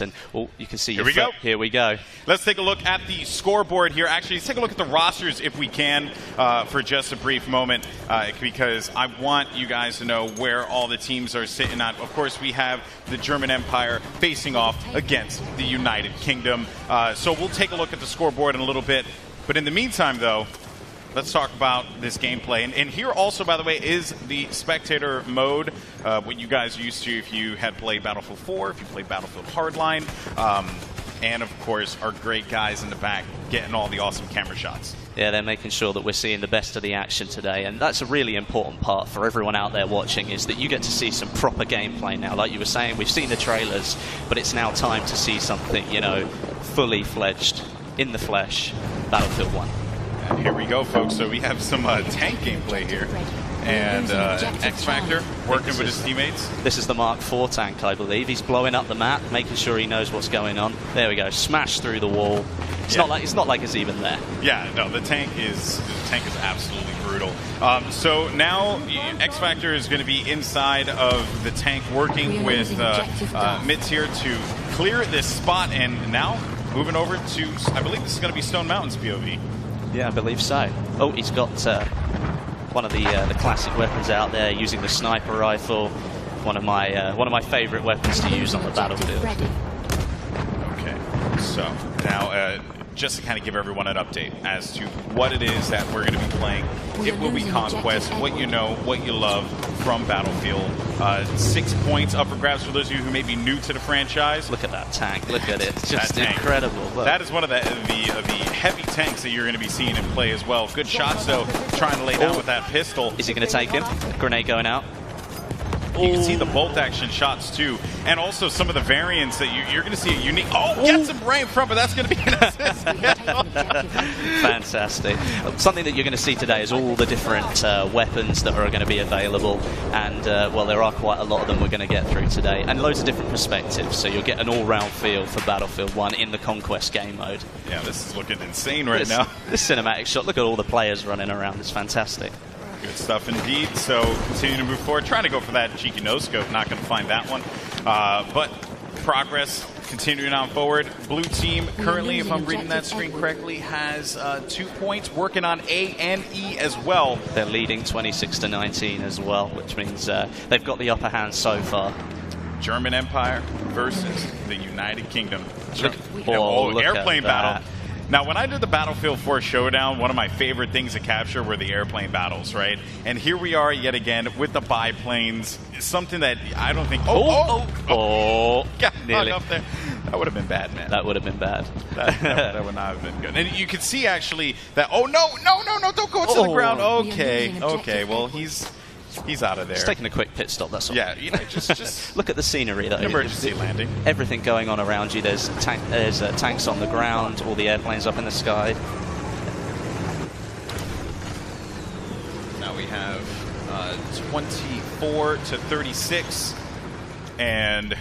And well, you can see here we go. Here we go. Let's take a look at the scoreboard here. Actually, let's take a look at the rosters if we can for just a brief moment, because I want you guys to know where all the teams are sitting at. Of course, we have the German Empire facing off against the United Kingdom. So we'll take a look at the scoreboard in a little bit. But in the meantime, though, let's talk about this gameplay. And here also, by the way, is the spectator mode, what you guys used to if you had played Battlefield 4, if you played Battlefield Hardline, and of course, our great guys in the back getting all the awesome camera shots. Yeah, they're making sure that we're seeing the best of the action today, and that's a really important part for everyone out there watching, is that you get to see some proper gameplay now. Like you were saying, we've seen the trailers, but it's now time to see something, you know, fully fledged, in the flesh, Battlefield 1. And here we go, folks. So we have some tank gameplay here. And X-Factor working with his teammates. This is the Mark IV tank, I believe. He's blowing up the map, making sure he knows what's going on. There we go, smash through the wall. It's not like it's even there. Yeah, no, the tank is absolutely brutal. So now X-Factor is going to be inside of the tank, working with Mitz here to clear this spot, and now moving over to, I believe this is going to be Stone Mountain's POV. Yeah, I believe so. Oh, he's got one of the classic weapons out there, using the sniper rifle. One of my favorite weapons to use on the battlefield. Okay, so now just to kind of give everyone an update as to what it is that we're going to be playing. It will be Conquest, what you know, what you love from Battlefield. 6 points up for grabs for those of you who may be new to the franchise. Look at that tank. Look at it. It's just incredible. Look. That is one of the heavy tanks that you're going to be seeing in play as well. Good shots, though, trying to lay down with that pistol. Is he going to take him? Grenade going out. You can see the bolt action shots too, and also some of the variants that you're going to see a unique. Oh, gets him right in front, but that's going to be an assist. Fantastic. Something that you're going to see today is all the different weapons that are going to be available, and well, there are quite a lot of them we're going to get through today, and loads of different perspectives. So you'll get an all-round feel for Battlefield 1 in the Conquest game mode. Yeah, this is looking insane right now. This cinematic shot. Look at all the players running around. It's fantastic. Good stuff indeed. So continue to move forward, trying to go for that cheeky no-scope. Not going to find that one. But progress continuing on forward. Blue team currently, if I'm reading that screen correctly, has 2 points, working on A and E as well. They're leading 26-19 as well, which means they've got the upper hand so far. German Empire versus the United Kingdom. Look Airplane battle. Now, when I did the Battlefield 4 Showdown, one of my favorite things to capture were the airplane battles, right? And here we are yet again with the biplanes. Something that I don't think... Got hung up there. That would have been bad, man. That would have been bad. That would not have been good. And you could see, actually, that... Oh, no, don't go to the ground. Okay, well, he's out of there. Just taking a quick pit stop, that's all. Yeah, you know, just look at the scenery, though. Emergency landing. Everything going on around you. There's tanks on the ground, all the airplanes up in the sky. Now we have 24 to 36, and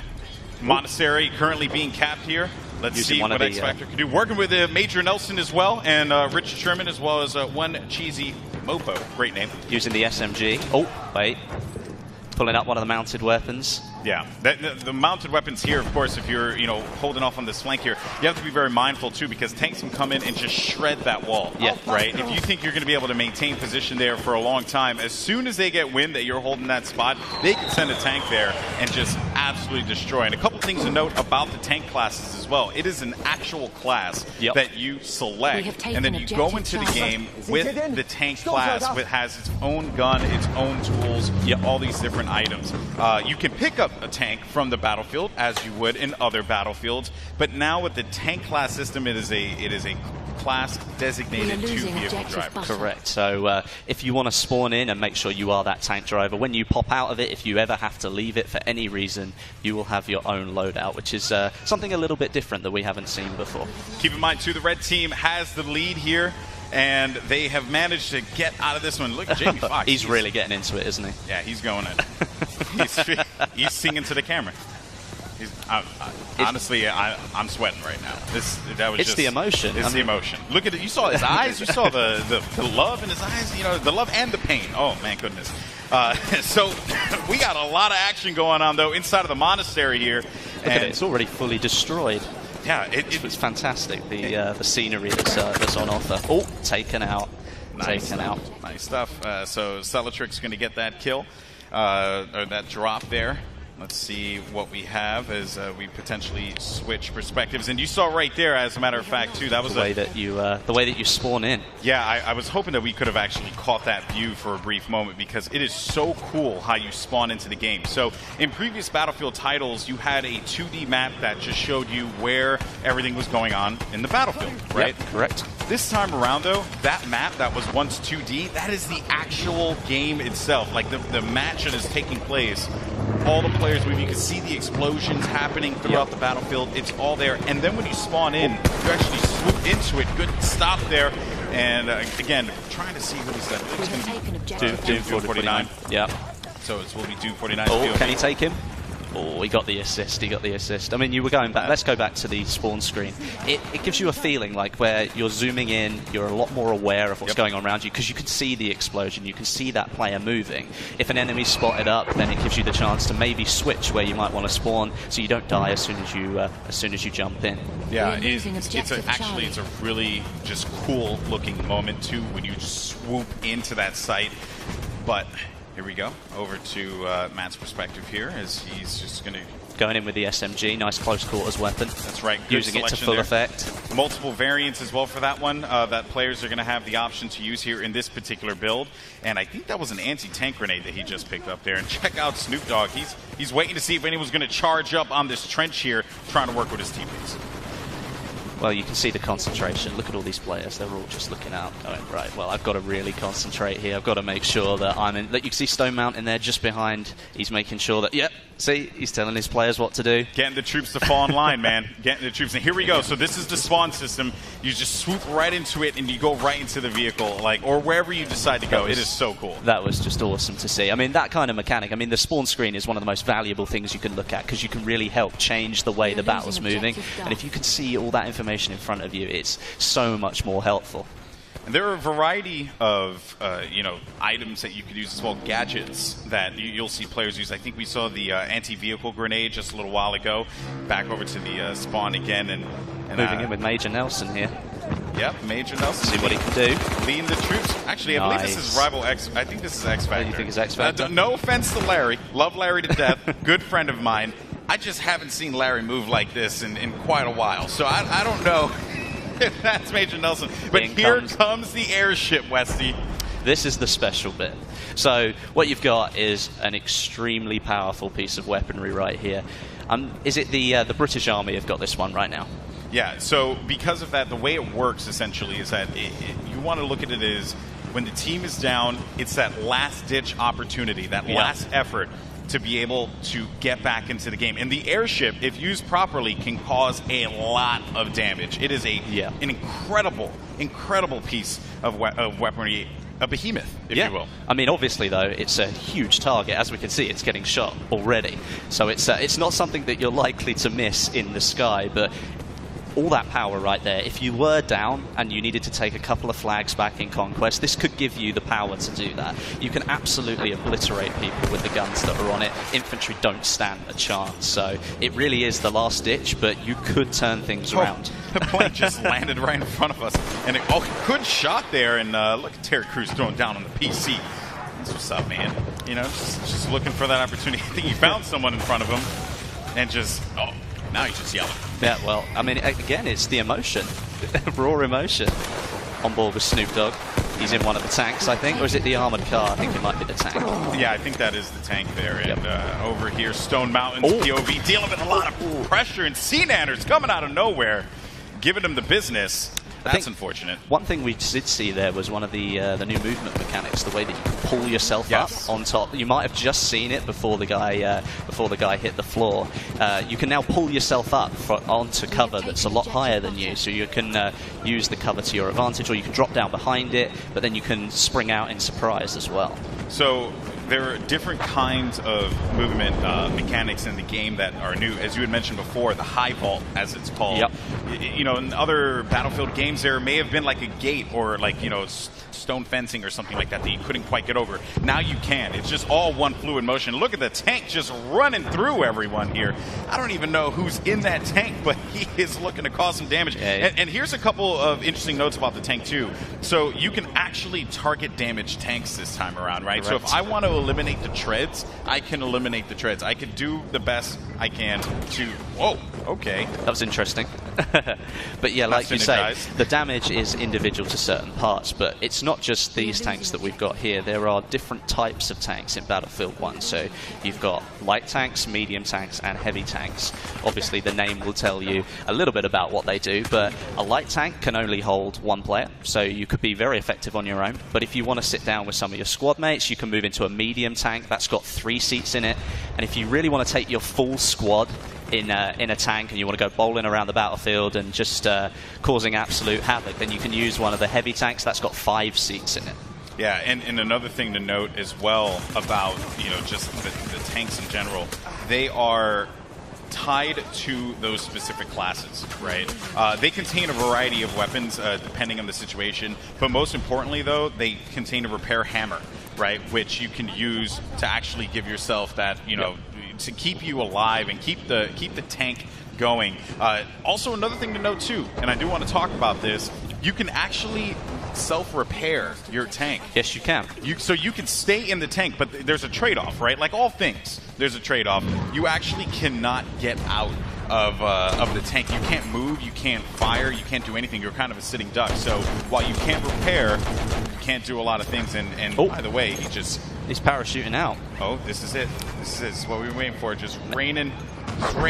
Monastery currently being capped here. Let's see what X-Factor can do. Working with Major Nelson as well, and Richard Sherman, as well as one cheesy Mopo. Great name. Using the SMG. Oh, wait. Pulling up one of the mounted weapons. Yeah, the mounted weapons here, of course, if you're holding off on this flank here, you have to be very mindful too, because tanks can come in and just shred that wall. Yeah, right. If you think you're going to be able to maintain position there for a long time, as soon as they get wind that you're holding that spot, they can send a tank there and just absolutely destroy. And a couple things to note about the tank classes as well: it is an actual class that you select, and then you go into the game with the tank class, which has its own gun, its own tools, all these different items. You can pick up a tank from the battlefield as you would in other battlefields, but now with the tank class system, it is a class designated to vehicle drivers. Correct. So if you want to spawn in and make sure you are that tank driver, when you pop out of it, if you ever have to leave it for any reason, you will have your own loadout, which is something a little bit different that we haven't seen before. Keep in mind too, the red team has the lead here, and they have managed to get out of this one. Look at Jamie Foxx. He's really getting into it, isn't he? Yeah, he's going in. He's singing to the camera. Honestly, I'm sweating right now. It's the emotion. It's the emotion. Look at it. You saw his eyes. You saw the love in his eyes. The love and the pain. Oh, man, goodness. So we got a lot of action going on, though, inside of the monastery here. Look at it, it's already fully destroyed. Yeah, it was fantastic, the scenery that's on offer. Oh, taken out. Nice taken out. Nice stuff. So Celatrix's going to get that kill, or that drop there. Let's see what we have as we potentially switch perspectives. And you saw right there, as a matter of fact, too, that was the way that you spawn in. Yeah, I was hoping that we could have actually caught that view for a brief moment, because it is so cool how you spawn into the game. So in previous Battlefield titles, you had a 2D map that just showed you where everything was going on in the battlefield, right? Yep, correct. This time around, though, that map that was once 2D, that is the actual game itself. Like the match that is taking place, all the players move. You can see the explosions happening throughout the battlefield. It's all there. And then when you spawn in, you actually swoop into it. Good stop there. And again, trying to see what is that. It's going to be Doom 49. Yeah. So it will be Doom 49. Oh, can he take him? Oh, he got the assist. He got the assist. I mean, you were going back. Let's go back to the spawn screen. It gives you a feeling like where you're zooming in, you're a lot more aware of what's going on around you, because you can see the explosion. You can see that player moving. If an enemy's spotted up, then it gives you the chance to maybe switch where you might want to spawn, so you don't die as soon as you jump in. Yeah, it's a really just cool looking moment too when you just swoop into that site. But here we go, over to Matt's perspective here, as he's just going to... Going in with the SMG, nice close quarters weapon. That's right. Good using it to full effect. Multiple variants as well for that one that players are going to have the option to use here in this particular build. And I think that was an anti-tank grenade that he just picked up there. And check out Snoop Dogg. He's waiting to see if anyone's going to charge up on this trench here, trying to work with his teammates. Well, you can see the concentration. Look at all these players. They're all just looking out, going, right, well, I've got to really concentrate here. I've got to make sure that I'm in... Look, you can see Stone Mountain there just behind. He's making sure that, yep, see, he's telling his players what to do. Getting the troops to fall in line, man. Getting the troops. And here we go. So this is the spawn system. You just swoop right into it, and you go right into the vehicle, like, or wherever you decide to go. It is so cool. That was just awesome to see. I mean, that kind of mechanic, I mean, the spawn screen is one of the most valuable things you can look at, because you can really help change the way the battle's moving. And if you can see all that information in front of you, it's so much more helpful. And there are a variety of items that you could use as well, gadgets that you'll see players use. I think we saw the anti-vehicle grenade just a little while ago. Back over to the spawn again, and moving in with Major Nelson here. Yep, Major Nelson. See what he can do. Leading the troops. Actually, I believe this is Rival X. I think this is X Factor. You think it's X Factor? No offense to Larry. Love Larry to death. Good friend of mine. I just haven't seen Larry move like this in quite a while. So I don't know if that's Major Nelson. But here comes the airship, Westy. This is the special bit. So what you've got is an extremely powerful piece of weaponry right here. Is it the British Army have got this one right now? Yeah, so because of that, the way it works essentially is that you want to look at it as when the team is down, it's that last-ditch opportunity, that last effort to be able to get back into the game. And the airship, if used properly, can cause a lot of damage. It is an incredible piece of weaponry. A behemoth, if you will. I mean, obviously, though, it's a huge target. As we can see, it's getting shot already. So it's not something that you're likely to miss in the sky, but all that power right there. If you were down and you needed to take a couple of flags back in Conquest, this could give you the power to do that. You can absolutely obliterate people with the guns that are on it. Infantry don't stand a chance. So it really is the last ditch, but you could turn things around. The plane just landed right in front of us. And good shot there. And look at Terry Crews throwing down on the PC. That's what's up, man. You know, just looking for that opportunity. I think he found someone in front of him and just, now he's just yelling. Yeah, well, I mean, again, it's the emotion, raw emotion. On board with Snoop Dogg. He's in one of the tanks, I think, or is it the armored car? I think it might be the tank. Yeah, I think that is the tank there. And over here, Stone Mountain's POV dealing with a lot of pressure, and Sea-Nanners coming out of nowhere, giving him the business. That's unfortunate. One thing we did see there was one of the new movement mechanics, the way that you can pull yourself up on top. You might have just seen it before the guy hit the floor. You can now pull yourself up onto cover that's a lot higher than you, so you can use the cover to your advantage, or you can drop down behind it, but then you can spring out in surprise as well. So there are different kinds of movement mechanics in the game that are new. As you had mentioned before, the high vault, as it's called. Yep. You know, in other Battlefield games, there may have been like a gate or like, you know, stone fencing or something like that that you couldn't quite get over. Now you can. It's just all one fluid motion. Look at the tank just running through everyone here. I don't even know who's in that tank, but he is looking to cause some damage. Yeah. And here's a couple of interesting notes about the tank too. So you can actually target damage tanks this time around, right? Correct. So if I want to eliminate the treads, I can eliminate the treads. I can do the best I can to... Whoa, okay. That was interesting. But yeah, like you say, the damage is individual to certain parts, but it's not just these tanks that we've got here. There are different types of tanks in Battlefield 1. So you've got light tanks, medium tanks, and heavy tanks. Obviously, the name will tell you a little bit about what they do, but a light tank can only hold one player, so you could be very effective on your own. But if you want to sit down with some of your squad mates, you can move into a medium tank. That's got 3 seats in it. And if you really want to take your full squad in a tank and you want to go bowling around the battlefield and just causing absolute havoc, then you can use one of the heavy tanks. That's got 5 seats in it. Yeah, and another thing to note as well about, you know, just the tanks in general, they are tied to those specific classes, right? They contain a variety of weapons depending on the situation, but most importantly, though, they contain a repair hammer, right, which you can use to actually give yourself that, you know, to keep you alive and keep the tank going. Also, another thing to note too, and I do want to talk about this, you can actually self-repair your tank. Yes, you can. So you can stay in the tank, but there's a trade-off, right? Like all things, there's a trade-off. You actually cannot get out of the tank. You can't move, you can't fire, you can't do anything. You're kind of a sitting duck. So while you can't repair, you can't do a lot of things. And by the way, he's parachuting out. Oh, this is it. This is what we were waiting for. Just raining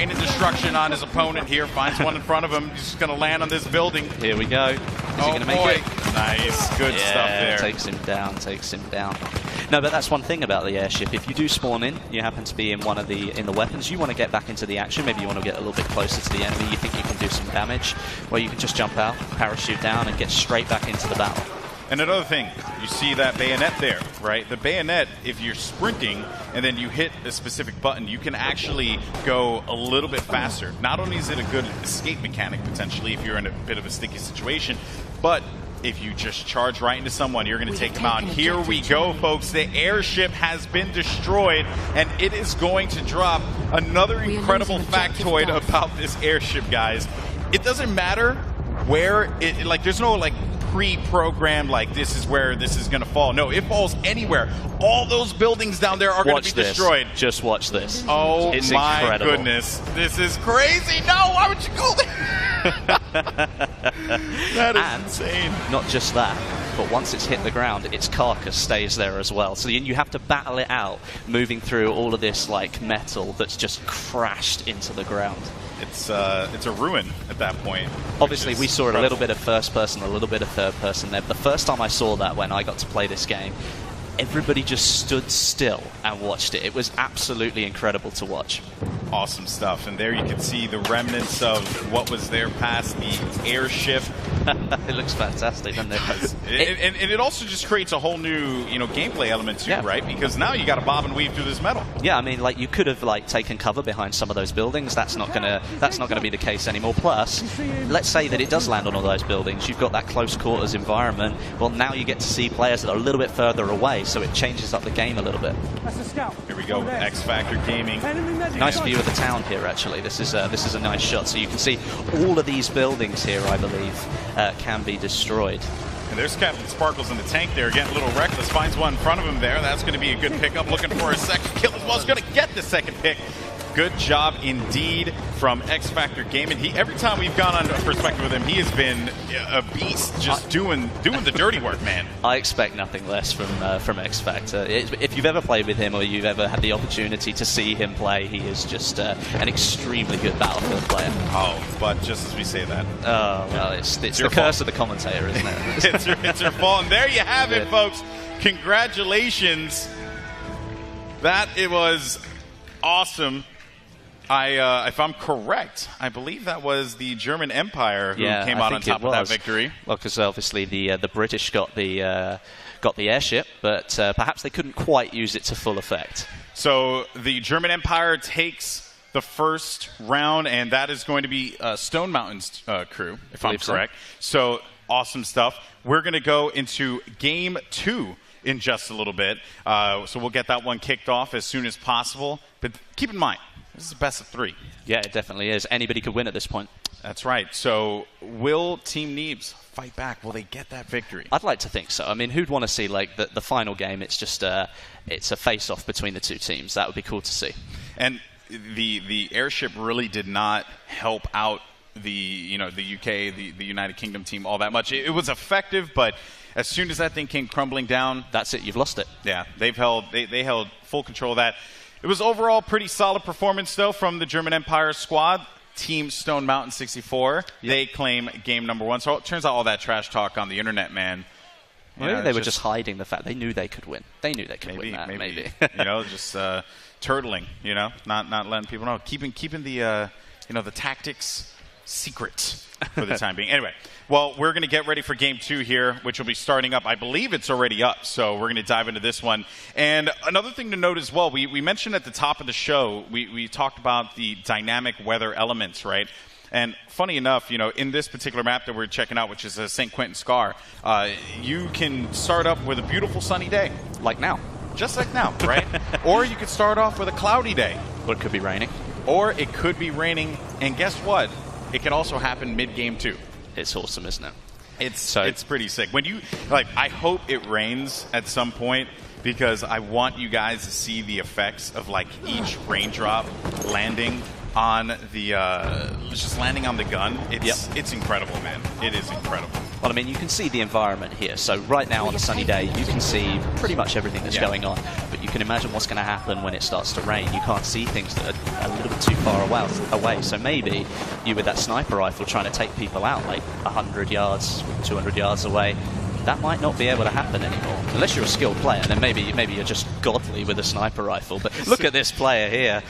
destruction on his opponent here. Finds one in front of him. He's just going to land on this building. Here we go. Is he going to make it? Nice. Good stuff there. Takes him down. No, but that's one thing about the airship. If you do spawn in, you happen to be in one of the weapons, you want to get back into the action. Maybe you want to get a little bit closer to the enemy. You think you can do some damage. Well, you can just jump out, parachute down, and get straight back into the battle. And another thing, you see that bayonet there, right? The bayonet, if you're sprinting and then you hit a specific button, you can actually go a little bit faster. Not only is it a good escape mechanic, potentially, if you're in a bit of a sticky situation, but if you just charge right into someone, you're going to take them out. Here we go, folks. The airship has been destroyed, and it is going to drop another incredible factoid about this airship, guys. It doesn't matter where it, like, there's no, like, pre-programmed, like, this is where this is going to fall. No, it falls anywhere. All those buildings down there are going to be destroyed. Just watch this. Oh, it's my incredible. Goodness. This is crazy. No, why would you go there? That is insane. Not just that, but once it's hit the ground, its carcass stays there as well. So you have to battle it out, moving through all of this, like, metal that's just crashed into the ground. It's a ruin at that point. Obviously, we saw it a little bit of first person, a little bit of third person there. The first time I saw that, when I got to play this game, everybody just stood still and watched it. It was absolutely incredible to watch. Awesome stuff. And there you can see the remnants of what was there past the airship. It looks fantastic, doesn't it? And it also just creates a whole new, you know, gameplay element too, right? Because now you got to bob and weave through this metal. Yeah, I mean, like, you could have, like, taken cover behind some of those buildings. That's not gonna be the case anymore. Plus, let's say that it does land on all those buildings. You've got that close quarters environment. Well, now you get to see players that are a little bit further away, so it changes up the game a little bit. Here we go, X Factor Gaming. Nice view of the town here, actually. This is a nice shot. So you can see all of these buildings here, I believe, can be destroyed. And there's Captain Sparkles in the tank there, getting a little reckless. Finds one in front of him there. That's going to be a good pickup. Looking for a second kill as well. He's going to get the second pick. Good job indeed from X Factor Gaming. Every time we've gone on a perspective with him, he has been a beast, just doing the dirty work, man. I expect nothing less from X Factor. If you've ever played with him or you've ever had the opportunity to see him play, he is just an extremely good Battlefield player. Oh, but just as we say that, oh well, it's the curse of the commentator, isn't it? it's your fault. And there you have it, folks. Congratulations. It was awesome. If I'm correct, I believe that was the German Empire who came out on top of that victory. Well, because obviously the British got the airship, but perhaps they couldn't quite use it to full effect. So the German Empire takes the first round, and that is going to be Stone Mountain's crew, if I'm correct. So awesome stuff. We're going to go into Game 2 in just a little bit. So we'll get that one kicked off as soon as possible. But keep in mind, this is the best of 3. Yeah, it definitely is. Anybody could win at this point. That's right. So will Team Neebs fight back? Will they get that victory? I'd like to think so. I mean, who'd want to see like the final game? It's just it's a face-off between the two teams. That would be cool to see. And the airship really did not help out the UK, the United Kingdom team all that much. It was effective, but as soon as that thing came crumbling down, that's it. You've lost it. Yeah, they held full control of that. It was overall pretty solid performance, though, from the German Empire squad. Team Stone Mountain 64, they claim game number 1. So it turns out all that trash talk on the internet, man. Maybe they were just hiding the fact they knew they could win. They knew they could win that. Maybe. Just turtling. Not letting people know. Keeping the the tactics secret for the time being. Anyway, well, we're going to get ready for Game 2 here, which will be starting up. I believe it's already up, so we're going to dive into this one. And another thing to note as well, we mentioned at the top of the show, we talked about the dynamic weather elements, right? And funny enough, in this particular map that we're checking out, which is St. Quentin Scar, you can start up with a beautiful sunny day. Like now. Just like now, right? Or you could start off with a cloudy day. Or it could be raining. Or it could be raining, and guess what? It can also happen mid-game too. It's awesome, isn't it? It's pretty sick. When I hope it rains at some point, because I want you guys to see the effects of each raindrop landing on the just landing on the gun. It's incredible, man. It is incredible. Well, I mean, you can see the environment here. So right now on a sunny day, you can see pretty much everything that's going on. But you can imagine what's going to happen when it starts to rain. You can't see things that are a little bit too far away. So maybe you, with that sniper rifle, trying to take people out 100 yards, 200 yards away, that might not be able to happen anymore. Unless you're a skilled player, then maybe you're just godly with a sniper rifle. But look at this player here.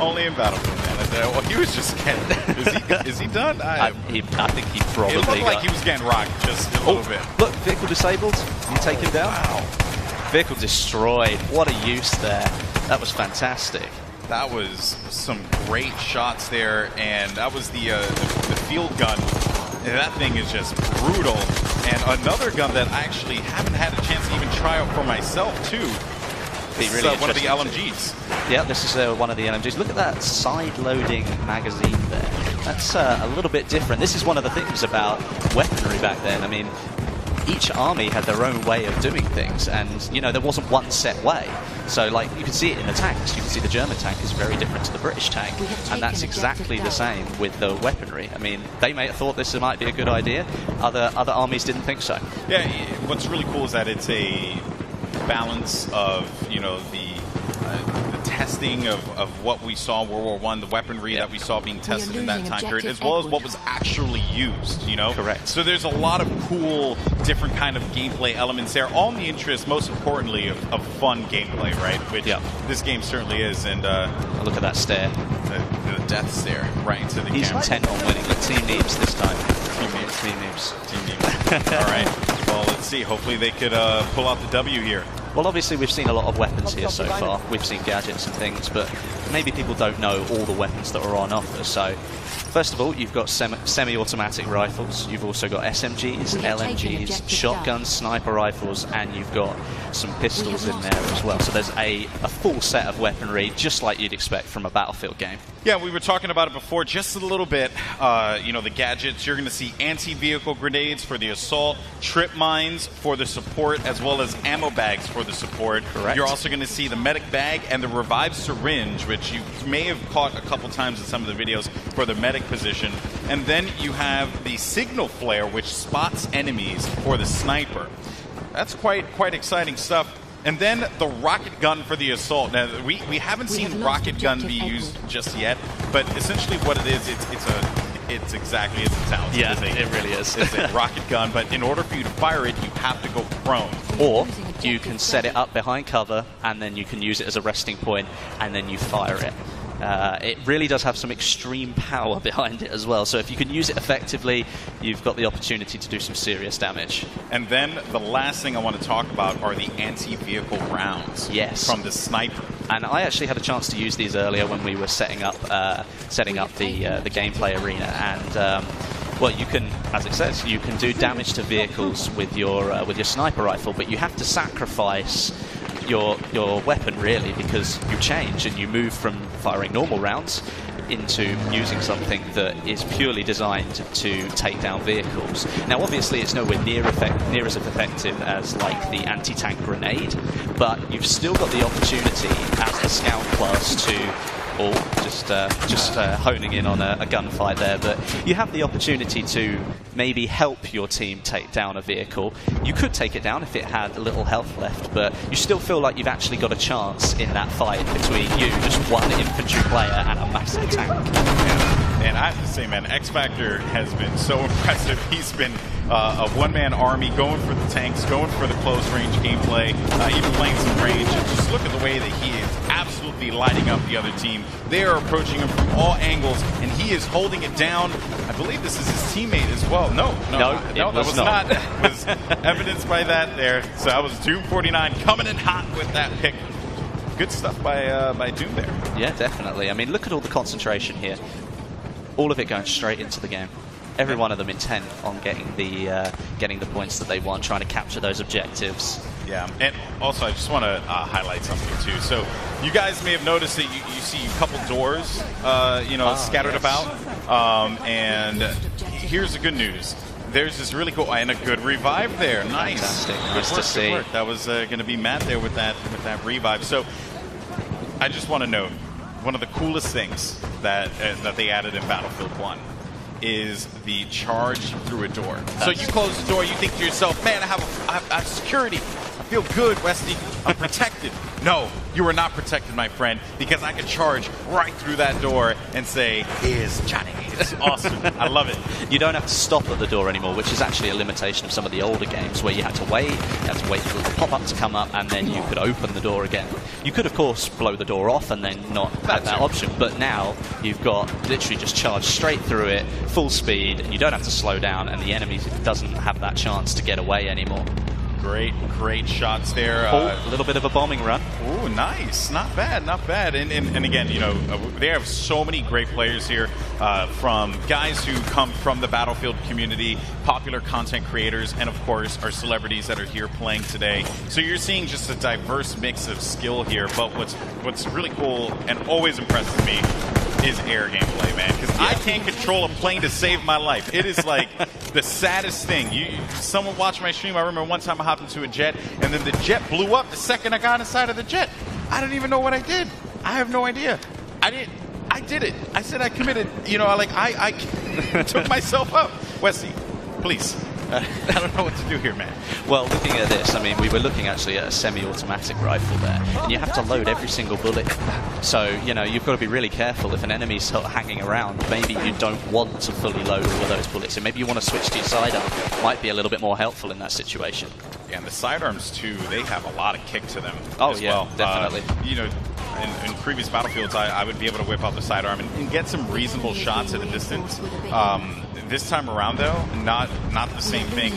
Only in Battlefield, man. Well, he was just getting... Is he done? I think he probably... It looked like he was getting rocked just a little bit. Look, vehicle disabled. You take him down. Wow. Vehicle destroyed. What a use there. That was fantastic. That was some great shots there, and that was the field gun. And that thing is just brutal. And another gun that I actually haven't had a chance to even try out for myself, too. This is one of the LMGs. Yeah, this is one of the LMGs. Look at that side-loading magazine there. That's a little bit different. This is one of the things about weaponry back then. I mean, each army had their own way of doing things, and there wasn't one set way. So you can see it in the tanks. You can see the German tank is very different to the British tank, and that's exactly the same with the weaponry. I mean, they may have thought this might be a good idea. Other armies didn't think so. Yeah, what's really cool is that it's a balance of the testing of what we saw in World War I, the weaponry that we saw being tested in that time period, as well as what was actually used, Correct. So there's a lot of cool, different kind of gameplay elements there, all in the interest, most importantly, of fun gameplay, right? Which this game certainly is. And look at that stare. The death stare right into the camera. He's intent on winning. Look, Team Neebs this time. Team Neebs. All right. Well, let's see. Hopefully they could pull out the W here. Well, obviously we've seen a lot of weapons here so far. We've seen gadgets and things, but maybe people don't know all the weapons that are on offer. So, first of all, you've got semi-automatic rifles. You've also got SMGs, LMGs, shotguns, sniper rifles, and you've got some pistols in there as well. So there's a full set of weaponry, just like you'd expect from a Battlefield game. Yeah, we were talking about it before just a little bit. The gadgets, you're going to see anti-vehicle grenades for the assault, trip mines for the support, as well as ammo bags for the support. Correct. You're also going to see the medic bag and the revived syringe, which you may have caught a couple times in some of the videos for the medic position. And then you have the signal flare, which spots enemies for the sniper. That's quite exciting stuff. And then the rocket gun for the assault. Now, we haven't seen rocket gun be used just yet, but essentially what it is, it's exactly as it sounds. Yeah, it really is. It's a rocket gun, but in order for you to fire it, you have to go prone. Or you can set it up behind cover, and then you can use it as a resting point, and then you fire it. It really does have some extreme power behind it as well. So if you can use it effectively, you've got the opportunity to do some serious damage. And then the last thing I want to talk about are the anti-vehicle rounds. Yes. From the sniper. And I actually had a chance to use these earlier when we were setting up the gameplay arena. And well, you can, as it says, you can do damage to vehicles with your sniper rifle, but you have to sacrifice your weapon, really, because you change and you move from firing normal rounds into using something that is purely designed to take down vehicles. Now, obviously, it's nowhere near as effective as like the anti-tank grenade, but you've still got the opportunity as the scout class to, or just honing in on a gunfight there, but you have the opportunity to maybe help your team take down a vehicle. You could take it down if it had a little health left, but you still feel like you've actually got a chance in that fight between you, just one infantry player, and a massive tank. Yeah. And I have to say, man, X Factor has been so impressive. He's been a one-man army, going for the tanks, going for the close-range gameplay, even playing some range. And just look at the way that he is absolutely lighting up the other team. They are approaching him from all angles, and he is holding it down. I believe this is his teammate as well. No, that was not. It was evidenced by that there. So that was Doom 49 coming in hot with that pick. Good stuff by Doom there. Yeah, definitely. I mean, look at all the concentration here. All of it going straight into the game. Every one of them intent on getting the points that they want, trying to capture those objectives. Yeah, and also I just want to highlight something too. So you guys may have noticed that you see a couple doors, scattered about. And here's the good news. There's this really cool and a good revive there. Nice. Fantastic. Nice to see. That was going to be Matt there with that revive. So I just want to note one of the coolest things that they added in Battlefield 1 is the charge through a door. So you close the door, you think to yourself, man, I have security. I feel good, Westy. I'm protected. No, you are not protected, my friend, because I can charge right through that door and say, here's Johnny. It's awesome. I love it. You don't have to stop at the door anymore, which is actually a limitation of some of the older games where you had to wait for the pop-up to come up, and then you could open the door again. You could, of course, blow the door off and then not have that option, but now you've got literally just charge straight through it, full speed, and you don't have to slow down, and the enemy doesn't have that chance to get away anymore. Great shots there. A little bit of a bombing run. Oh, nice. Not bad, not bad. And again, they have so many great players here, from guys who come from the Battlefield community, popular content creators, and of course our celebrities that are here playing today. So you're seeing just a diverse mix of skill here, but what's really cool and always impresses me is air gameplay, man, because I can't control a plane to save my life. It is like the saddest thing. Someone watched my stream. I remember one time I hopped into a jet, and then the jet blew up the second I got inside of the jet. I didn't even know what I did. I have no idea. I did it. I said I committed. I took myself up. Wesley, please. I don't know what to do here, man. Well, looking at this, I mean, we were looking actually at a semi-automatic rifle there, and you have to load every single bullet. So, you've got to be really careful. If an enemy's sort of hanging around, maybe you don't want to fully load all of those bullets, and maybe you want to switch to your sidearm. Might be a little bit more helpful in that situation. Yeah, and the sidearms, too, they have a lot of kick to them as well. Definitely. In previous Battlefields, I would be able to whip out the sidearm and get some reasonable shots at a distance. This time around, though, not the same thing.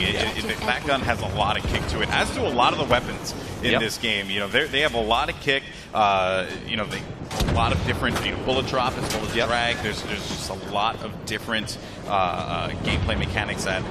That gun has a lot of kick to it, as do a lot of the weapons in this game. They have a lot of kick. A lot of different bullet drop as well as drag. There's just a lot of different gameplay mechanics at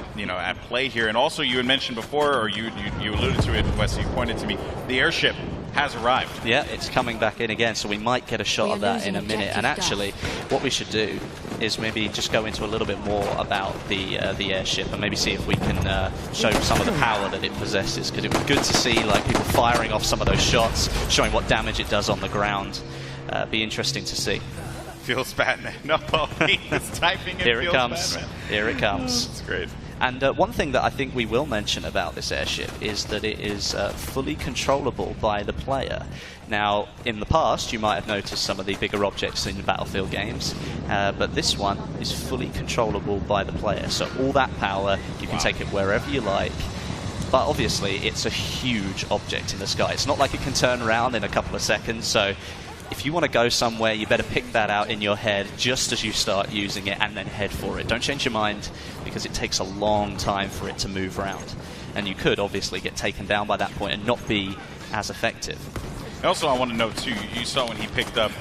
play here. And also, you had mentioned before, or you alluded to it, Wes. You pointed to me, the airship has arrived. Yeah, it's coming back in again, so we might get a shot of that in a minute. And actually, what we should do is maybe just go into a little bit more about the airship and maybe see if we can show some of the power that it possesses, because it was good to see people firing off some of those shots, showing what damage it does on the ground. Be interesting to see. Feels bad, man. No, he's typing it. Here it comes. Bad, here it comes. It's great. And one thing that I think we will mention about this airship is that it is fully controllable by the player. Now, in the past, you might have noticed some of the bigger objects in Battlefield games, but this one is fully controllable by the player. So all that power, you can take it wherever you like. But obviously, it's a huge object in the sky. It's not like it can turn around in a couple of seconds, so if you want to go somewhere, you better pick that out in your head just as you start using it and then head for it. Don't change your mind, because it takes a long time for it to move around. And you could obviously get taken down by that point and not be as effective. Also, I want to note too, you saw when he picked up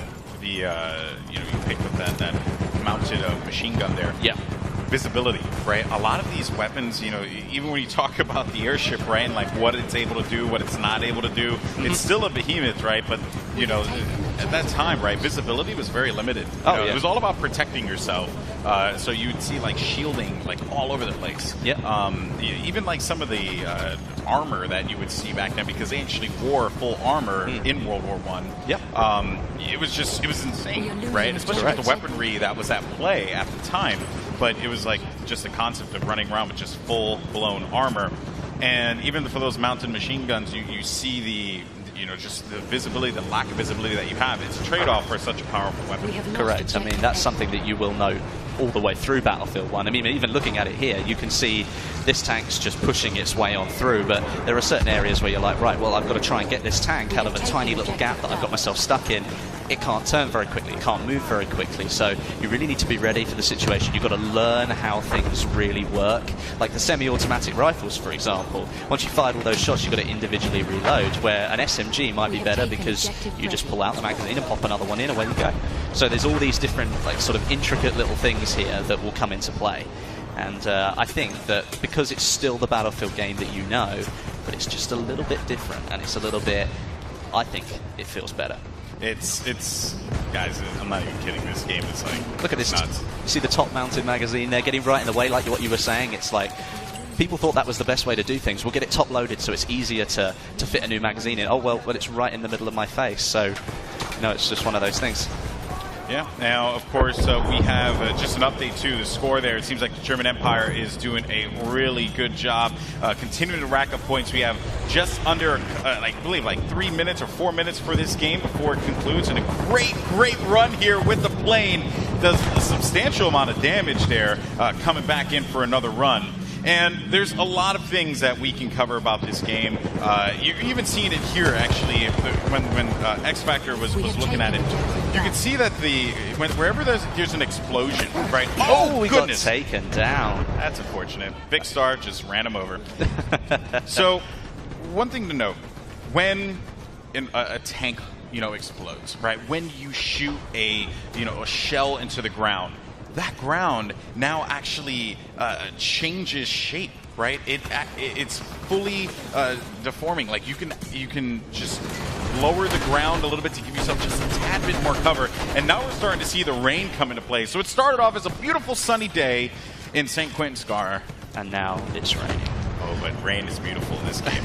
the, you picked up that mounted machine gun there. Yeah. Visibility, right? A lot of these weapons, even when you talk about the airship, right, and like what it's able to do, what it's not able to do, it's still a behemoth, right? But at that time, right, visibility was very limited. Yeah. It was all about protecting yourself. So you'd see like shielding like all over the place. Yeah. Even like some of the armor that you would see back then, because they actually wore full armor in World War I. Yep. It was insane, right? Especially with the weaponry that was at play at the time. But it was like just the concept of running around with just full-blown armor. And even for those mounted machine guns, you see the, just the visibility, the lack of visibility that you have. It's a trade-off for such a powerful weapon. Correct. I mean, that's something that you will know all the way through Battlefield 1. I mean, even looking at it here, you can see this tank's just pushing its way on through, but there are certain areas where you're like, right, well, I've got to try and get this tank out of a tiny little gap that I've got myself stuck in. It can't turn very quickly, it can't move very quickly, so you really need to be ready for the situation. You've got to learn how things really work. Like the semi-automatic rifles, for example. Once you've fired all those shots, you've got to individually reload, where an SMG might be better because you just pull out the magazine and pop another one in, away you go. So there's all these different, like, sort of intricate little things here that will come into play. And I think that because it's still the Battlefield game that you know, but it's just a little bit different, and it's a little bit, I think it feels better. It's guys, I'm not even kidding. This game is like, look at this. Nuts. You see the top-mounted magazine there getting right in the way, like what you were saying. It's like people thought that was the best way to do things. We'll get it top-loaded so it's easier to fit a new magazine in. Oh well, but it's right in the middle of my face. So no, it's just one of those things. Yeah. Now, of course, we have just an update to the score there. It seems like the German Empire is doing a really good job continuing to rack up points. We have just under, I believe, like 3 minutes or 4 minutes for this game before it concludes. And a great run here with the plane. Does a substantial amount of damage there, coming back in for another run. And there's a lot of things that we can cover about this game. You're even seeing it here, actually, when X Factor was looking at it. You can see that wherever there's an explosion, right? Oh, we goodness. got taken down. That's unfortunate. Big Star just ran him over. So, one thing to note, when a tank, explodes, right? When you shoot a shell into the ground, that ground now actually changes shape, right? It's fully deforming. Like you can just lower the ground a little bit to give yourself just a tad bit more cover. And now we're starting to see the rain come into play. So it started off as a beautiful sunny day in St. Quentin Scar, and now it's raining. Oh, but rain is beautiful in this game.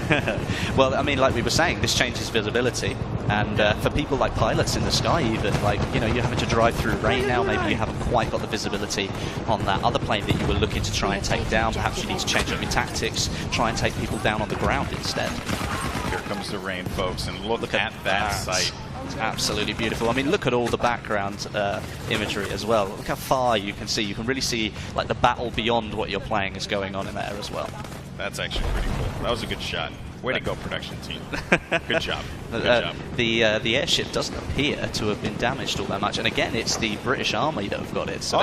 Well, I mean, like we were saying, this changes visibility. And for people like pilots in the sky, even, like, you're having to drive through rain now. Maybe you haven't quite got the visibility on that other plane that you were looking to try and take down. Perhaps you need to change up your tactics, try and take people down on the ground instead. Here comes the rain, folks, and look at that sight. It's absolutely beautiful. I mean, look at all the background imagery as well. Look how far you can see. You can really see, like, the battle beyond what you're playing is going on in there as well. That's actually pretty cool. That was a good shot. Way to go, production team. Good job. Good job. The airship doesn't appear to have been damaged all that much. And again, it's the British Army that have got it. So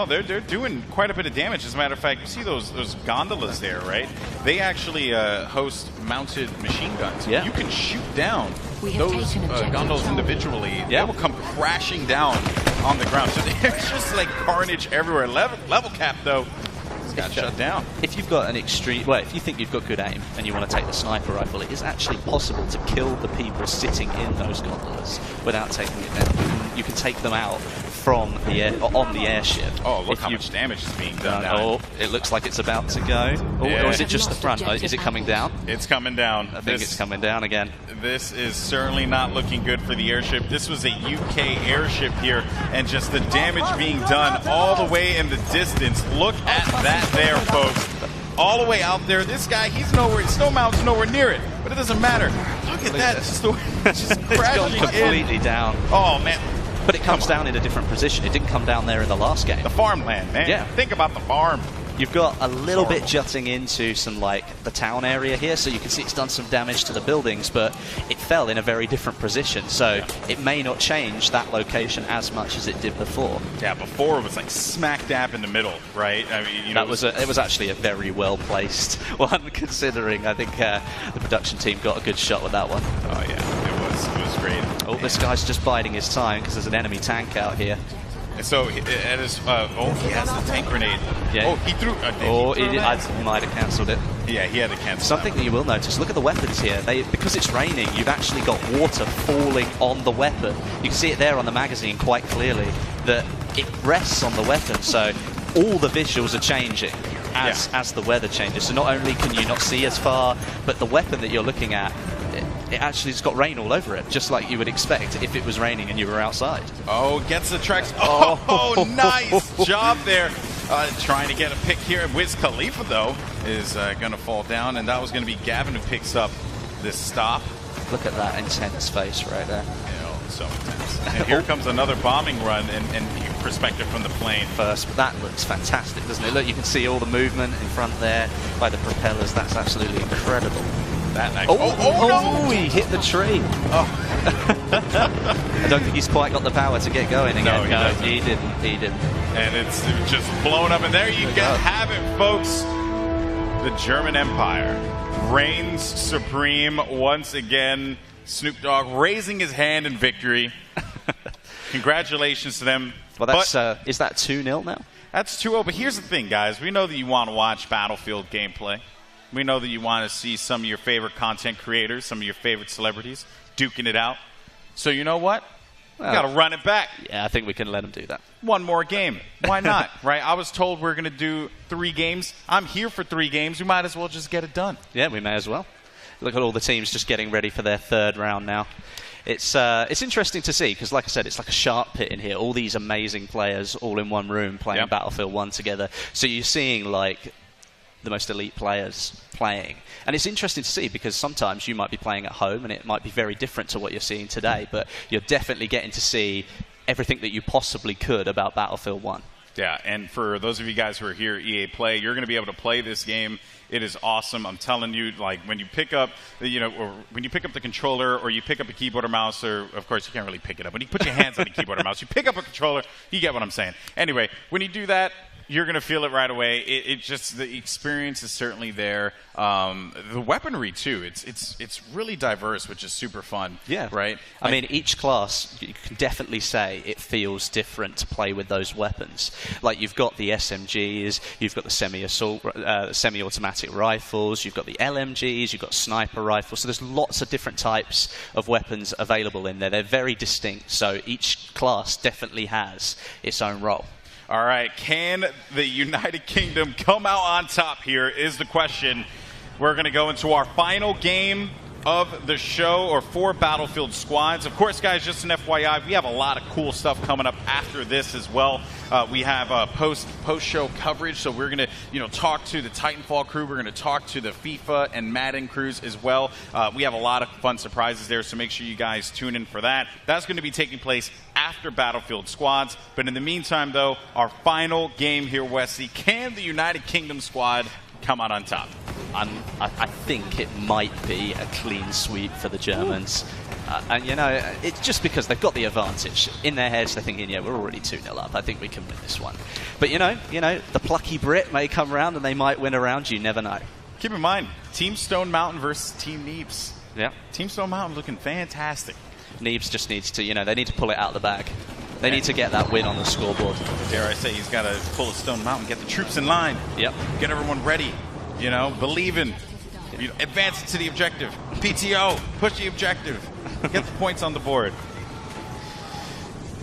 they're doing quite a bit of damage. As a matter of fact, you see those gondolas there, right? They actually host mounted machine guns. Yeah. You can shoot down those gondolas individually. Yeah. They will come crashing down on the ground. So there's just like carnage everywhere. Level cap, though. Got shut down. If you've got if you think you've got good aim and you want to take the sniper rifle, it is actually possible to kill the people sitting in those gondolas without taking it down. You can take them out from on the airship. Oh, look how much damage is being done now. Oh, it looks like it's about to go. Oh, yeah. Or is it just the front? Is it coming down? It's coming down. I think it's coming down again. This is certainly not looking good for the airship. This was a UK airship here, and just the damage being done all the way in the distance. Look at that there, folks. All the way out there. This guy, Snowmount's nowhere near it, but it doesn't matter. Look at that. Just crashing it's gone completely down. Oh, man. But it comes down in a different position. It didn't come down there in the last game. The farmland, man. Yeah. Think about the farm. You've got a little bit jutting into some, like, the town area here, so you can see it's done some damage to the buildings, but it fell in a very different position, so it may not change that location as much as it did before. Yeah, before it was like smack dab in the middle, right? I mean, you know, it was actually a very well placed one, considering I think the production team got a good shot with that one. Oh yeah, it was great. Oh, this guy's just biding his time because there's an enemy tank out here. So, he has the tank grenade. Yeah. Oh, he threw. He might have cancelled it. Yeah, he had to cancel. Something that you will notice, look at the weapons here. Because it's raining, you've actually got water falling on the weapon. You can see it there on the magazine quite clearly, that it rests on the weapon, so all the visuals are changing as the weather changes. So not only can you not see as far, but the weapon that you're looking at, it actually has got rain all over it, just like you would expect if it was raining and you were outside. Oh, gets the tracks. Oh, nice job there. Trying to get a pick here. Wiz Khalifa, though, is going to fall down, and that was going to be Gavin who picks up this stop. Look at that intense face right there. So intense. And here comes another bombing run and perspective from the plane. First, but that looks fantastic, doesn't it? Look, you can see all the movement in front there by the propellers. That's absolutely incredible. No! He hit the tree. I don't think he's quite got the power to get going again. No, he didn't. And it's just blown up. And there you have it, folks. The German Empire reigns supreme once again. Snoop Dogg raising his hand in victory. Congratulations to them. Well, that's is that 2-0 now? That's 2-0. But here's the thing, guys. We know that you want to watch Battlefield gameplay. We know that you want to see some of your favorite content creators, some of your favorite celebrities duking it out. So you know what? We got to run it back. Yeah, I think we can let them do that. One more game. Why not? Right? I was told we're going to do 3 games. I'm here for 3 games. We might as well just get it done. Yeah, we may as well. Look at all the teams just getting ready for their 3rd round now. It's interesting to see because, like I said, it's like a shark pit in here. All these amazing players all in one room playing Battlefield 1 together. So you're seeing, like, the most elite players playing. And it's interesting to see because sometimes you might be playing at home and it might be very different to what you're seeing today, but you're definitely getting to see everything that you possibly could about Battlefield 1. Yeah, and for those of you guys who are here at EA Play, you're going to be able to play this game. It is awesome. I'm telling you, like, when you pick up, or when you pick up the controller or you pick up a keyboard or mouse, or, of course, you can't really pick it up. When you put your hands on the keyboard or mouse, you pick up a controller, you get what I'm saying. Anyway, when you do that, you're going to feel it right away. It just, the experience is certainly there. The weaponry, too, it's really diverse, which is super fun. Yeah. Right? I mean, each class, you can definitely say it feels different to play with those weapons. Like, you've got the SMGs, you've got the semi-automatic rifles, you've got the LMGs, you've got sniper rifles. So there's lots of different types of weapons available in there. They're very distinct, so each class definitely has its own role. All right, can the United Kingdom come out on top here is the question. We're going to go into our final game of the show, or 4 Battlefield squads. Of course, guys, just an FYI, we have a lot of cool stuff coming up after this as well. We have post-show coverage, so we're going to talk to the Titanfall crew. We're going to talk to the FIFA and Madden crews as well. We have a lot of fun surprises there, so make sure you guys tune in for that. That's going to be taking place after Battlefield squads. But in the meantime, though, our final game here, Wesley, can the United Kingdom squad come out on top? I think it might be a clean sweep for the Germans. And, it's just because they've got the advantage. In their heads, they're thinking, yeah, we're already 2-0 up. I think we can win this one. But, the plucky Brit may come around and they might win a round. You never know. Keep in mind, Team Stone Mountain versus Team Neebs. Yeah. Team Stone Mountain looking fantastic. Neebs just needs to, they need to pull it out of the bag. They need to get that win on the scoreboard. Dare I say, he's got to pull a Stone Mountain, get the troops in line. Yep. Get everyone ready. Believe in. Advance to the objective. PTO, push the objective. Get the points on the board.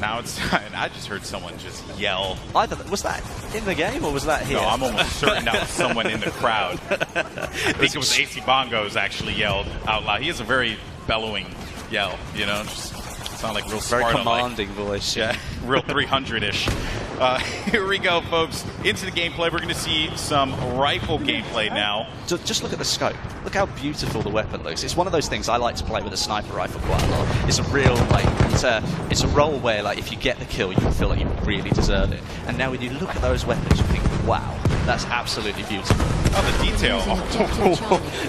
Now it's time. I just heard someone just yell. Was that in the game or was that here? No, I'm almost certain that was someone in the crowd. I think it was AC Bongos actually yelled out loud. He has a very bellowing yell, just sound like real Spartan. Very commanding voice. Yeah, real 300-ish. Here we go, folks. Into the gameplay. We're going to see some rifle gameplay now. Just look at the scope. Look how beautiful the weapon looks. It's one of those things I like to play with a sniper rifle quite a lot. It's a real, like, it's a role where, like, if you get the kill, you feel like you really deserve it. And now when you look at those weapons, you think, wow, that's absolutely beautiful. Oh, the detail.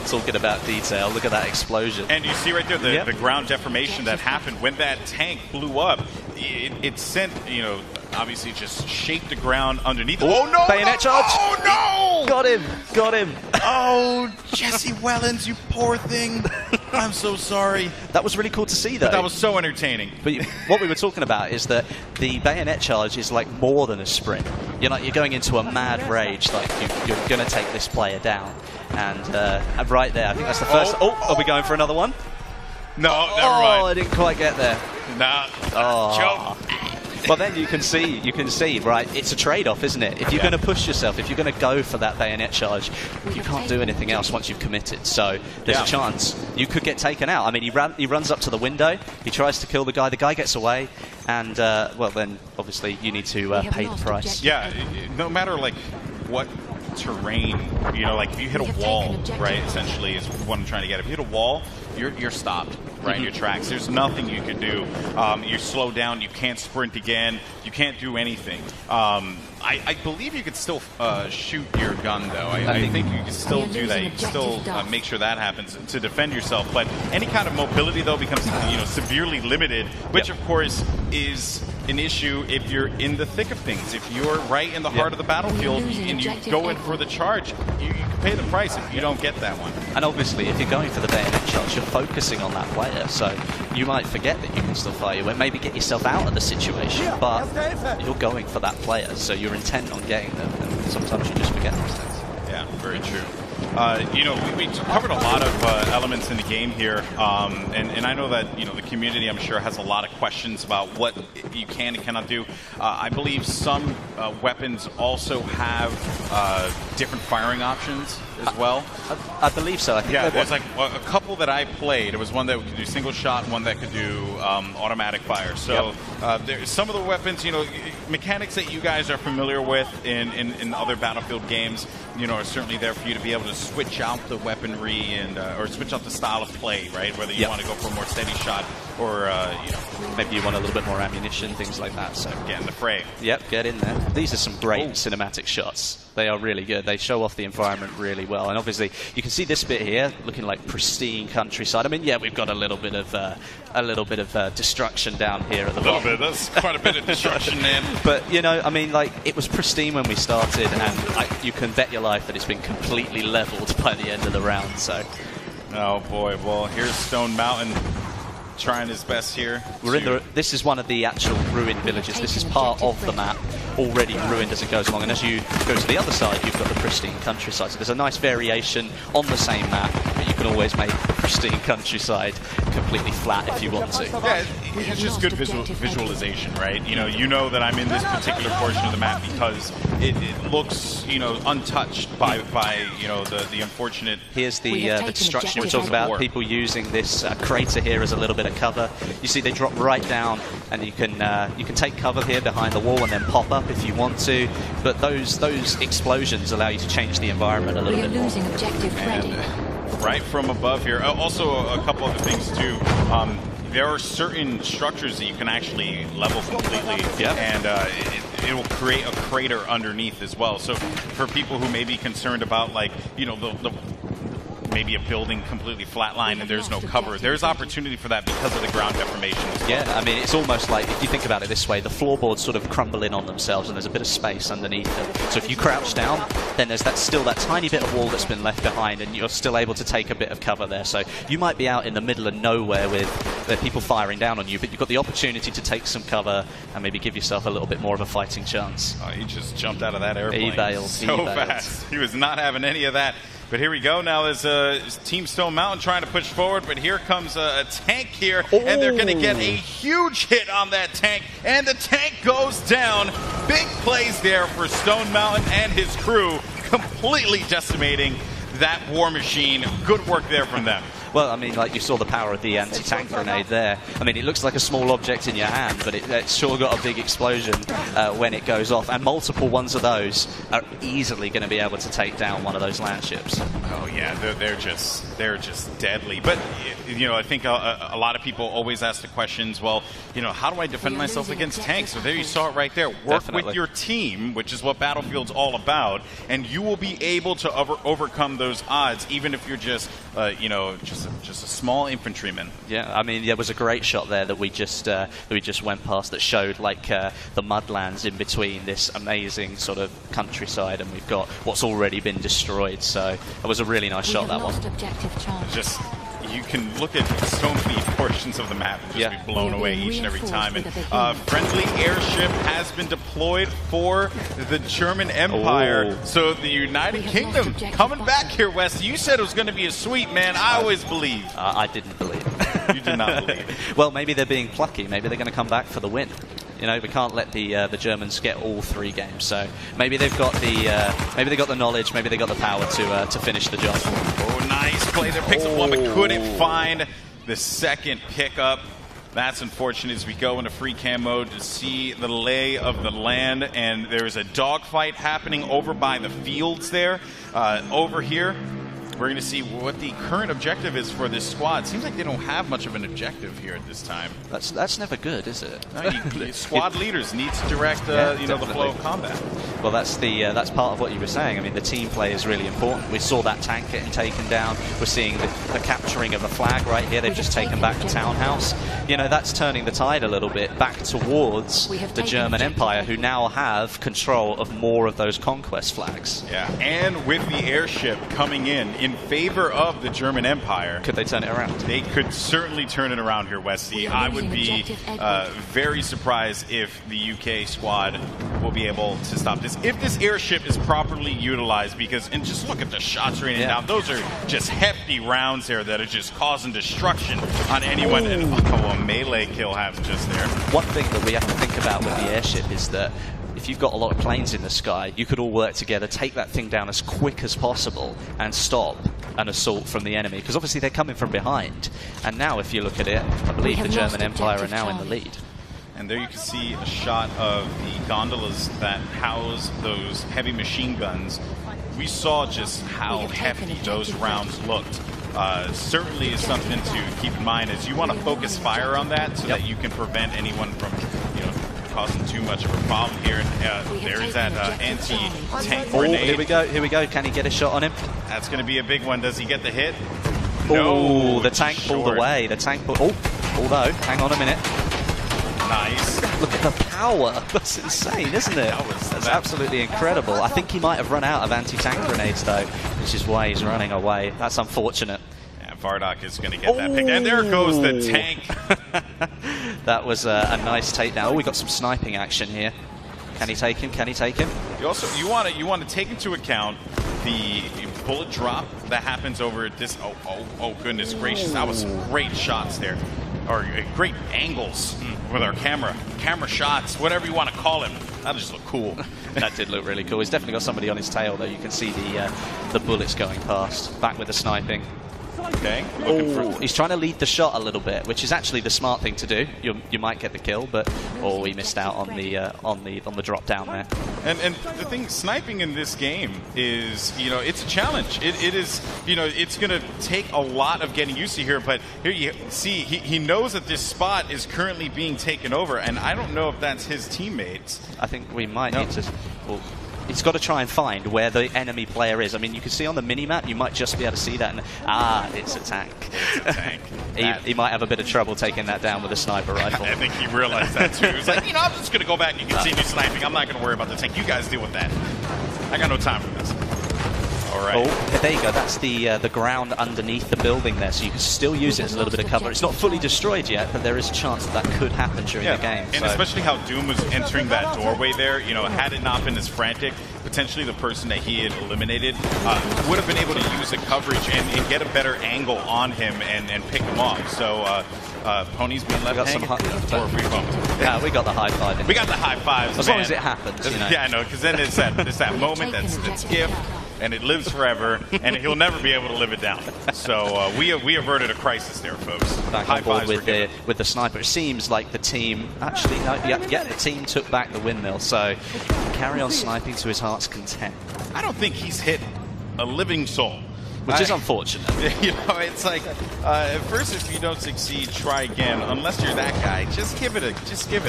Talking about detail, look at that explosion. And you see right there the ground deformation that happened when that tank blew up. It sent, you know, obviously just shaped the ground underneath. Oh no! Bayonet charge! Oh no! Got him! Got him! Oh, Jesse Wellens, you poor thing. I'm so sorry. That was really cool to see, though. But that was so entertaining. But what we were talking about is that the bayonet charge is like more than a sprint. You're going into a mad rage, like you're going to take this player down. And right there, I think that's the first. Oh, are we going for another one? No, never mind. Oh, I didn't quite get there. Nah. Oh. Well, then you can see, right, it's a trade-off, isn't it? If you're going to push yourself, if you're going to go for that bayonet charge, you can't do anything else once you've committed. So there's a chance you could get taken out. I mean, he runs up to the window, he tries to kill the guy gets away, and, well, then, obviously, you need to pay the price. Yeah, no matter, like, what terrain, you know, like if you hit a wall, right, essentially is what I'm trying to get. If you hit a wall, you're stopped, right, in your tracks. There's nothing you can do. You're slowed down, you can't sprint again, you can't do anything. I believe you could still shoot your gun, though. I think you can still do that. You can still make sure that happens to defend yourself. But any kind of mobility, though, becomes severely limited, which, of course, is an issue if you're in the thick of things. If you're right in the heart of the battlefield and you go in for the charge, you can pay the price if you don't get that one. And obviously, if you're going for the bayonet charge, you're focusing on that player, so you might forget that you can still fire your way, maybe get yourself out of the situation, but you're going for that player, so you're intent on getting them, and sometimes you just forget those things. Yeah, very true. We covered a lot of elements in the game here, and I know that the community, I'm sure, has a lot of questions about what you can and cannot do. I believe some weapons also have different firing options as well. I believe so. I think there's like a couple that I played. It was one that could do single shot, one that could do automatic fire. So there's some of the weapons, mechanics that you guys are familiar with in other Battlefield games, are certainly there for you to be able to switch out the weaponry and or switch out the style of play, right? Whether you want to go for a more steady shot or maybe you want a little bit more ammunition, things like that. So get in the fray. Yep, get in there. These are some great cinematic shots. They are really good. They show off the environment really well. And obviously, you can see this bit here looking like pristine countryside. I mean, yeah, we've got a little bit of destruction down here at the bottom. A little bit. That's quite a bit of destruction, man. But I mean, like, it was pristine when we started, and you can bet your life that it's been completely leveled by the end of the round. So, oh boy. Well, here's Stone Mountain trying his best here. This is one of the actual ruined villages. This is part of the map, already ruined as it goes along. And as you go to the other side, you've got the pristine countryside. So there's a nice variation on the same map, but you can always make the pristine countryside completely flat if you want to. Yeah, it's just good visualization, right? You know that I'm in this particular portion of the map because it looks, untouched by the unfortunate. Here's the destruction we're talking about. People using this crater here as a little bit of cover. You see they drop right down, and you can take cover here behind the wall and then pop up if you want to. But those explosions allow you to change the environment a little bit more. Losing objective ready. Right from above here. Also, a couple other things too. There are certain structures that you can actually level completely, and it will create a crater underneath as well. So for people who may be concerned about, like, maybe a building completely flatlined and there's no cover, there's opportunity for that because of the ground deformation as well. Yeah, I mean, it's almost like, if you think about it this way, the floorboards sort of crumble in on themselves and there's a bit of space underneath them. So if you crouch down, then there's still that tiny bit of wall that's been left behind, and you're still able to take a bit of cover there. So you might be out in the middle of nowhere with people firing down on you, but you've got the opportunity to take some cover and maybe give yourself a little bit more of a fighting chance. Oh, he just jumped out of that airplane. He bailed. So fast. He was not having any of that. But here we go. Now there's Team Stone Mountain trying to push forward, but here comes a tank here, and they're going to get a huge hit on that tank, and the tank goes down. Big plays there for Stone Mountain and his crew, completely decimating that war machine. Good work there from them. Well, I mean, like you saw the power of the anti-tank grenade there. I mean, it looks like a small object in your hand, but it's sure got a big explosion when it goes off. And multiple ones of those are easily going to be able to take down one of those land ships. Oh yeah, they're just deadly. But you know, I think a lot of people always ask the questions. Well, you know, how do I defend myself against tanks? So there you saw it right there. Work with your team, which is what Battlefield's all about, and you will be able to overcome those odds, even if you're just you know, just a small infantryman. Yeah, I mean, there was a great shot there that we just went past that showed like the mudlands in between this amazing sort of countryside, and we've got what's already been destroyed. So it was a really nice shot, that one. Just, you can look at so many portions of the map and just be blown away each and every time. And friendly airship has been deployed for the German Empire. So the United Kingdom coming back here, Wes. You said it was going to be a sweep, man. I always believe. I didn't believe. You did not believe it. Well, maybe they're being plucky. Maybe they're going to come back for the win. You know, we can't let the Germans get all 3 games. So maybe they've got the knowledge. Maybe they got the power to finish the job. Oh, nice play there. Picks up one, but couldn't find the second pickup. That's unfortunate as we go into free cam mode to see the lay of the land. And there's a dogfight happening over by the fields there. Over here, we're going to see what the current objective is for this squad. Seems like they don't have much of an objective here at this time. That's never good, is it? No, squad leaders need to direct you know, the flow of combat. Well, that's part of what you were saying. I mean, the team play is really important. We saw that tank getting taken down. We're seeing the capturing of a flag right here. They've just taken back the townhouse. You know, that's turning the tide a little bit back towards the German Empire, who now have control of more of those conquest flags. Yeah, and with the airship coming in favor of the German Empire. Could they turn it around? They could certainly turn it around here, Westy. I would be very surprised if the UK squad will be able to stop this. If this airship is properly utilized, because, and just look at the shots raining down. Those are just hefty rounds there that are just causing destruction on anyone. And a melee kill happens just there. One thing that we have to think about with the airship is that if you've got a lot of planes in the sky, you could all work together, take that thing down as quick as possible and stop an assault from the enemy, because obviously they're coming from behind. And now if you look at it, I believe the German Empire are now in the lead. And there you can see a shot of the gondolas that house those heavy machine guns. We saw just how hefty those rounds looked. Certainly is something to keep in mind, as you want to focus fire on that so that you can prevent anyone from, you know, causing too much of a problem here. There is that anti-tank grenade. Here we go. Can he get a shot on him? That's going to be a big one. Does he get the hit? No, No, the tank pulled away. The tank pulled. Although, hang on a minute. Nice. Look at the power. That's insane, isn't it? That's absolutely incredible. I think he might have run out of anti-tank grenades, though, which is why he's running away. That's unfortunate. Yeah, Vardock is going to get that pick. And there goes the tank. That was a nice takedown. Oh, we got some sniping action here. Can he take him? Can he take him? You want to take into account the bullet drop that happens over this. Oh goodness gracious! That was some great shots there, or great angles with our camera shots, whatever you want to call him. That just looked cool. That did look really cool. He's definitely got somebody on his tail, though. You can see the bullets going past. Back with the sniping. Okay. He's trying to lead the shot a little bit, which is actually the smart thing to do. You might get the kill, but he missed out on the drop down there. And the thing, sniping in this game is, you know, it's a challenge. It is, you know, it's going to take a lot of getting used to here. But here you see, he knows that this spot is currently being taken over, and I don't know if that's his teammates. I think we might need to. Well, he's got to try and find where the enemy player is. I mean, you can see on the mini-map, you might just be able to see that. And, it's a tank. It's a tank. he might have a bit of trouble taking that down with a sniper rifle. I think he realized that too. He was like, you know, I'm just going to go back and continue sniping. I'm not going to worry about the tank. You guys deal with that. I got no time for this. All right. Oh, there you go. That's the ground underneath the building there, so you can still use it as a little bit of cover. It's not fully destroyed yet, but there is a chance that could happen during the game. And especially how Doom was entering that doorway there, you know, had it not been as frantic, potentially the person that he had eliminated would have been able to use the coverage and get a better angle on him and pick him off. So Pony's being left hanging. Yeah, we got the high five. We got the high fives. As long as it happens. You know. Yeah, I know, because then it's that moment that's gift. and it lives forever, and he'll never be able to live it down. So we averted a crisis there, folks. Back on board with the sniper. It seems like the team actually, the team took back the windmill, so carry on sniping to his heart's content. I don't think he's hit a living soul. Which is unfortunate. You know, it's like at first, if you don't succeed, try again. Unless you're that guy, just give it a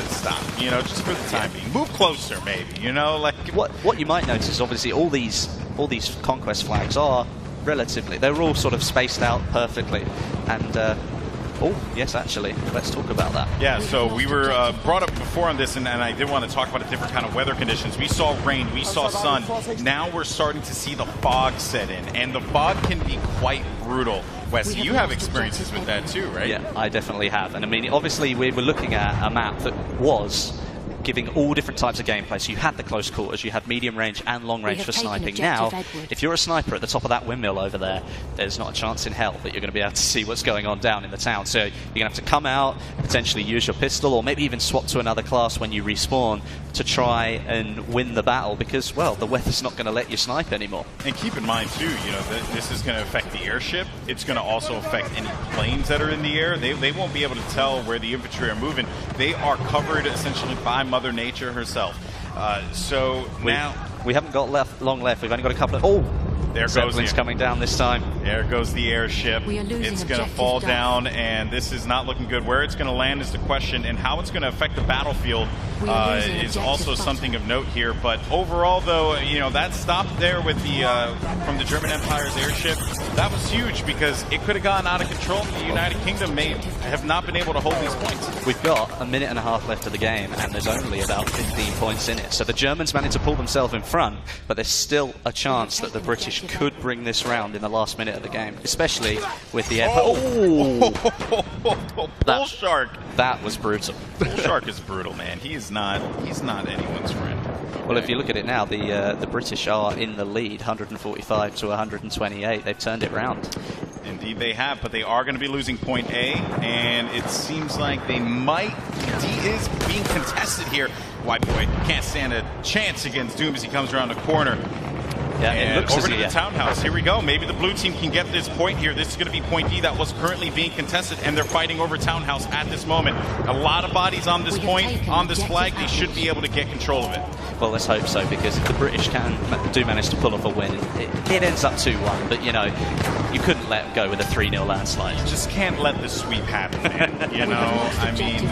stop. You know, just for the time being. Move closer, maybe. You know, like what you might notice is obviously all these conquest flags are they're all sort of spaced out perfectly, and. Oh, yes, actually. Let's talk about that. Yeah, so we were brought up before on this, and I did want to talk about a different kind of weather conditions. We saw rain, we saw sun. Now we're starting to see the fog set in, and the fog can be quite brutal. Wes, you have experiences with that too, right? Yeah, I definitely have. And I mean, obviously, we were looking at a map that was giving all different types of gameplay. So you had the close quarters, you had medium range and long range for sniping. Now, if you're a sniper at the top of that windmill over there, there's not a chance in hell that you're going to be able to see what's going on down in the town. So you're going to have to come out, potentially use your pistol, or maybe even swap to another class when you respawn to try and win the battle, because, well, the weather's not going to let you snipe anymore. And keep in mind, too, you know, this is going to affect the airship. It's going to also affect any planes that are in the air. They won't be able to tell where the infantry are moving. They are covered essentially by Mother Nature herself. So now we haven't got long left. We've only got a couple of. Oh, there goes Zeppelin's coming down this time. There goes the airship. It's going to fall down, and this is not looking good. Where it's going to land is the question, and how it's going to affect the battlefield is also something of note here. But overall, though, you know, that stop there with the from the German Empire's airship, that was huge because it could have gotten out of control. The United Kingdom may have not been able to hold these points. We've got a minute and a half left of the game, and there's only about 15 points in it. So the Germans managed to pull themselves in front, but there's still a chance that the British could bring this round in the last minute of the game, especially with the air. Bull Shark. That was brutal. Bull Shark is brutal, man. He's not anyone's friend. Well, if you look at it now, the British are in the lead, 145 to 128. They've turned it round. Indeed they have, but they are going to be losing point A, and it seems like they might. D is being contested here. White boy can't stand a chance against Doom as he comes around the corner. Yeah, and over to the townhouse. Here we go. Maybe the blue team can get this point here. This is going to be point D that was currently being contested, and they're fighting over townhouse at this moment. A lot of bodies on this point, on this flag. They should be able to get control of it. Well, let's hope so, because if the British do manage to pull off a win, it ends up 2-1. But, you know, you couldn't let go with a 3-0 landslide. You just can't let the sweep happen, man. You know, I mean,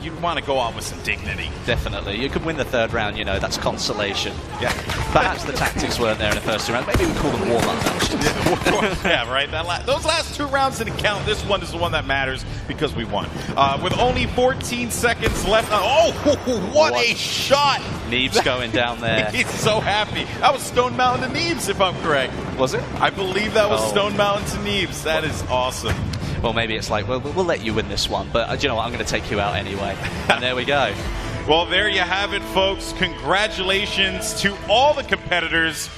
you'd want to go out with some dignity. Definitely. You could win the third round, you know, that's consolation. Yeah. Perhaps the tactics weren't there in the first 2 rounds. Maybe we call them warm-up matches. Yeah, right. Those last 2 rounds didn't count. This one is the one that matters because we won. With only 14 seconds left. Oh, what a shot! Neebs going down there. He's so happy. That was Stone Mountain to Neebs, if I'm correct. Was it? I believe that was Stone Mountain to Neebs. That is awesome. Well, maybe it's like, well, we'll let you win this one, but you know what? I'm going to take you out anyway. And there we go. Well, there you have it, folks. Congratulations to all the competitors.